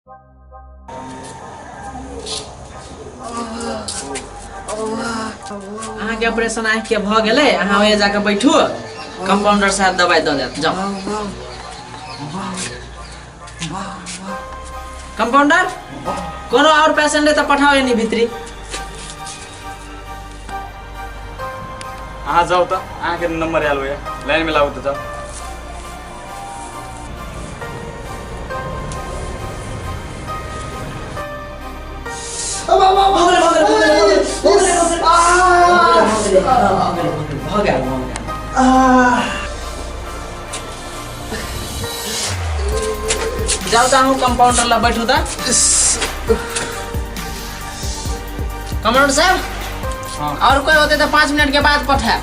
अहाँ के ऑपरेशन आँख के भ गेलै अहाँ ओए जाके बैठू कंपाउंडर साहब दवाई द देत जाओ कंपाउंडर कोनो और पेशेंट है तो पठाओ एनी भीतरी हाँ जाओ तो आके नंबर आलो है लाइन में लागो तो जाओ जाओ तो हूँ कंपाउंडर ला बैठू था कंपाउंडर साहब हाँ और कोई होते तो 5 मिनट के बाद पठा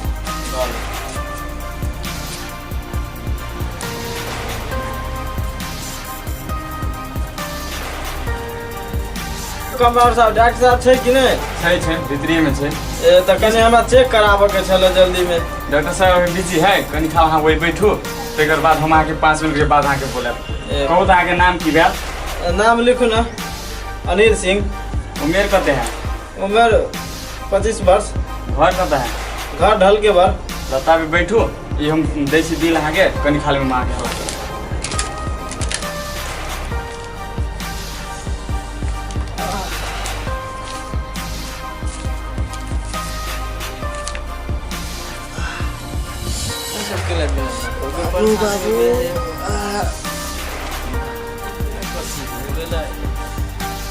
कंपाउंडर साहब डॉक्टर साहब छे कि नहीं छै भीतरी में छै ए त कने हमरा चेक कराबे के छले जल्दी में डॉक्टर साहब अभी बिजी है कनी खा वहाँ वही बैठू तेकर बाद हम आके 5 मिनट के बाद आके बोलब कहू तो आके नाम की भेल नाम लिखू ना अनिल सिंह उमेर कते है उम्र 25 वर्ष घर कते है घर ढल के बार लता पे बैठू ये हम देसी दिल आके कनी खाली में आके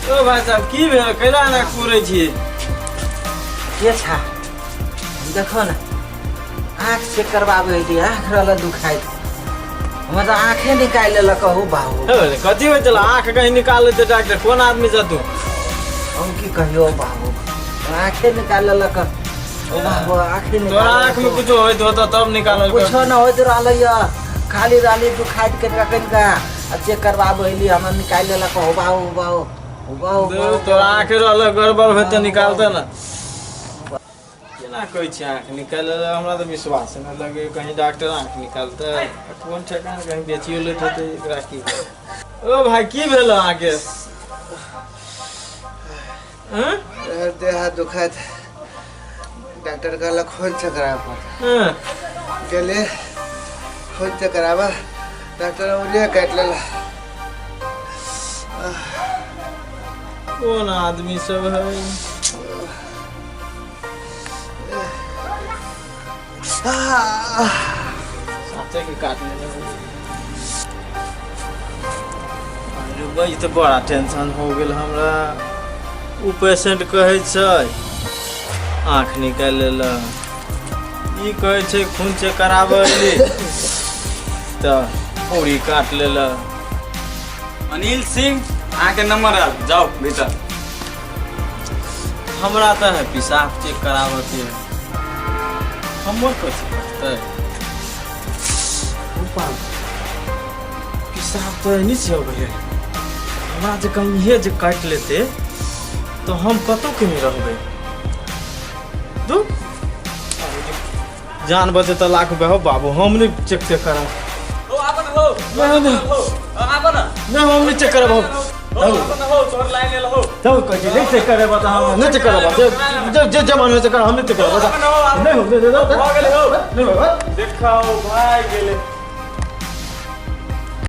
ओ भाई साहब की भेल कैला ना कुरै छी के छा देखो ना आँख चेक करवाबे है आँख रहल दुखाई हम तो आँखे निकाल लेलक हो बाबू कथी होय चला आँख कहीं निकाल लेते डॉक्टर कौन आदमी जतू हम की कहियो बाबू आँखे निकाल लेलक ओ बाबू आँखे तोरा आँख में कुछ होइत होता तब निकालल कुछ न होइत रहल खाली राली दुखाई कनिका चेक करवाबे हली हम निकाल लेलक हो बाबू तोरा आँख रहल गड़बड़ होय त निकालते ना केना कहै छी आँख निकाल हमरा तो विश्वास न लगे कहीं डॉक्टर आँख निकालते कौन ठेकान कहीं बेचियो लेत होते एकरा की ओ भाई की भेल आके हैं देह हाथ दुखात डॉक्टर कहला खून चेक कराबा गेले खून चेक कराबा डॉक्टर उलिया काट लेला कौन आदमी सब है साथे के काटने लगे तो बड़ा टेंशन हो गेल हमरा उ पेशेंट कहै छै आँख निकाल लेला ई कहै छै खून चेक कराबे ली त पूरी काट लेला अनिल सिंह आके नंबर आल जाओ भीतर हमरा त है पेशाब चेक कराबे के हमर कथी करतै पेशाब तो नहीं से होबे हमरा जे कहीं ये जे काट लेते तो हम कतो के में रहबे दू जान बचे तो लाख रुपया हो बाबू हम नहीं चेक करा ओ आपन हो आपन नहीं हम नहीं चेक करब आपन हो तोर लाइन ले हो तो कह नहीं चेक करे बता हम नहीं चेक करब जे जमान हो चेक हम नहीं चेक करब नहीं हो दे हो गेले हो नहीं हो देखाओ भाई गेले